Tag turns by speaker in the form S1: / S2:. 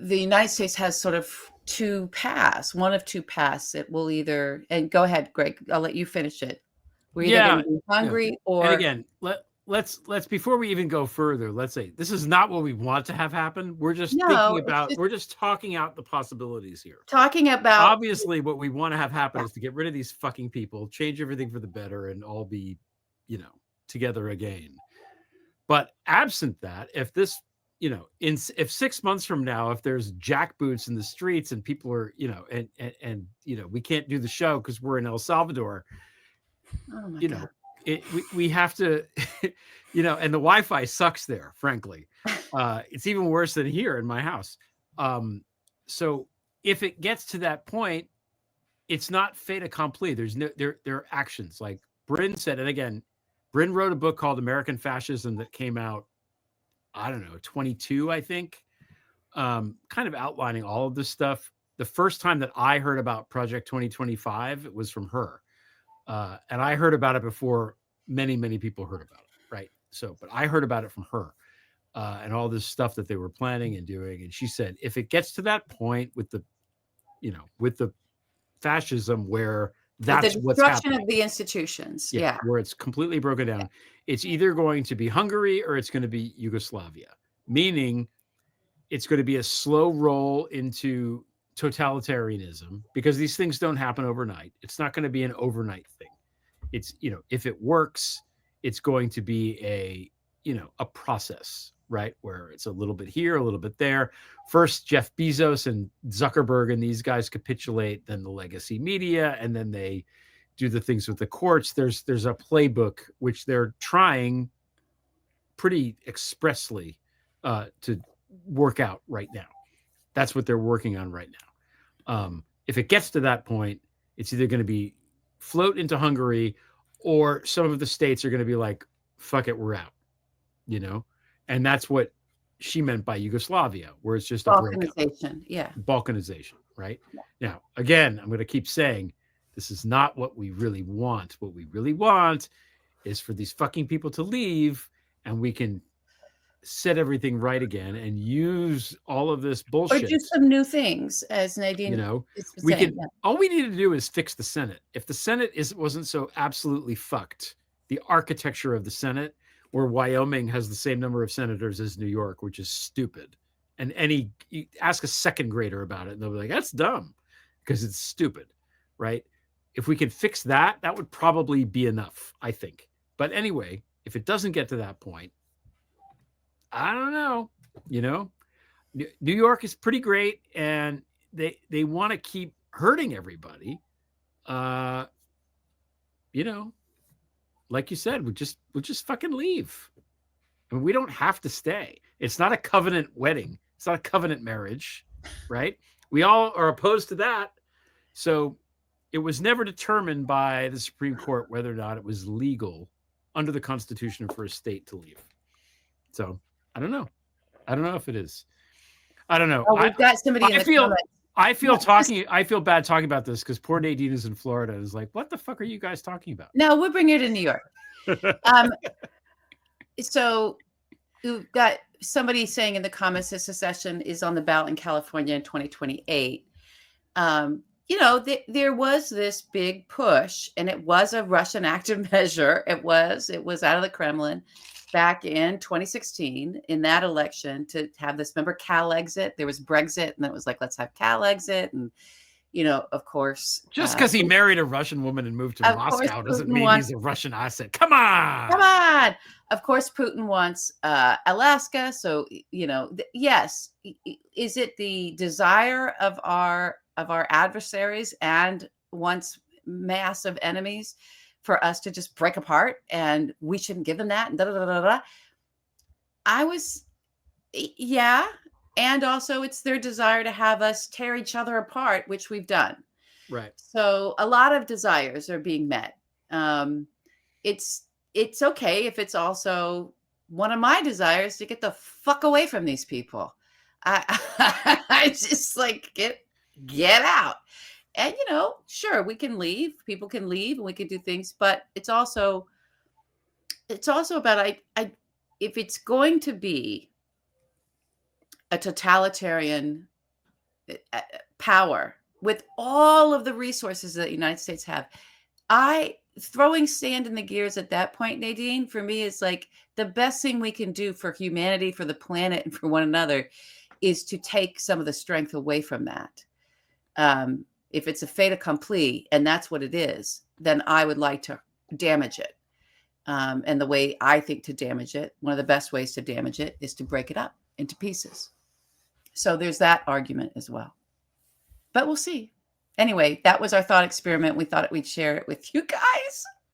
S1: the United States has sort of two paths, one of two paths. It will either, and go ahead, Greg, I'll let you finish it. We're either going to be hungry or.
S2: And again, let's before we even go further, let's say this is not what we want to have happen. We're just thinking about, we're just talking out the possibilities here.
S1: Talking about,
S2: obviously what we want to have happen is to get rid of these fucking people, change everything for the better, and all be, together again. But absent that, if this, if 6 months from now, if there's jackboots in the streets and people are, and we can't do the show because we're in El Salvador, God. We have to, and the Wi-Fi sucks there, frankly. It's even worse than here in my house. So if it gets to that point, it's not fait accompli. There's no, there are actions. Like Bryn said, and again, Bryn wrote a book called American Fascism that came out, I don't know, 22, I think, kind of outlining all of this stuff. The first time that I heard about Project 2025, it was from her. And I heard about it before many, many people heard about it, right? So, but I heard about it from her and all this stuff that they were planning and doing. And she said, if it gets to that point with the, with the fascism where that's what's happening. The destruction
S1: of the institutions.
S2: Where it's completely broken down. It's either going to be Hungary or it's going to be Yugoslavia, meaning it's going to be a slow roll into totalitarianism, because these things don't happen overnight. It's not going to be an overnight thing. It's, if it works, it's going to be a process, right? Where it's a little bit here, a little bit there. First, Jeff Bezos and Zuckerberg and these guys capitulate, then the legacy media, and then they do the things with the courts. There's a playbook which they're trying pretty expressly to work out right now. That's what they're working on right now. If it gets to that point, it's either going to be float into Hungary, or some of the states are going to be like, fuck it, we're out, and that's what she meant by Yugoslavia, where it's just a
S1: balkanization.
S2: Balkanization, right? Now, again, I'm going to keep saying this is not what we really want. What we really want is for these fucking people to leave, and we can set everything right again and use all of this bullshit.
S1: Or do some new things, as Nadine
S2: we saying. All we need to do is fix the Senate. If the Senate wasn't so absolutely fucked, the architecture of the Senate, where Wyoming has the same number of senators as New York, which is stupid. And you ask a second grader about it, and they'll be like, that's dumb, because it's stupid, right? If we could fix that, that would probably be enough, I think. But anyway, if it doesn't get to that point, I don't know, New York is pretty great, and they want to keep hurting everybody. Like you said, we'll just fucking leave. I mean, we don't have to stay. It's not a covenant wedding. It's not a covenant marriage, right? We all are opposed to that. So it was never determined by the Supreme Court whether or not it was legal under the Constitution for a state to leave. So I don't know. I don't know if it is. I don't know.
S1: Oh, we've got somebody in the comments.
S2: I feel bad talking about this because poor Nadine is in Florida and is like, what the fuck are you guys talking about?
S1: No, we'll bring you to New York. So we've got somebody saying in the comments that secession is on the ballot in California in 2028. There was this big push, and it was a Russian active measure. It was out of the Kremlin back in 2016 in that election to have this, remember, Cal exit. There was Brexit, and it was like, let's have Cal exit. And, of course.
S2: Just because he married a Russian woman and moved to Moscow doesn't mean he's a Russian asset. Come on. Of course, Putin wants Alaska. So, yes. Is it the desire of our adversaries and once massive enemies for us to just break apart, and we shouldn't give them that? And and also it's their desire to have us tear each other apart, which we've done. Right.
S1: So a lot of desires are being met. It's okay if it's also one of my desires to get the fuck away from these people. I just like get out. And, sure, we can leave. People can leave and we can do things. But it's also about, if it's going to be a totalitarian power with all of the resources that the United States have. Throwing sand in the gears at that point, Nadine, for me is like the best thing we can do for humanity, for the planet, and for one another is to take some of the strength away from that. If it's a fait accompli, and that's what it is, then I would like to damage it. And the way I think to damage it, one of the best ways to damage it is to break it up into pieces. So there's that argument as well. But we'll see. Anyway, that was our thought experiment. We thought we'd share it with you guys.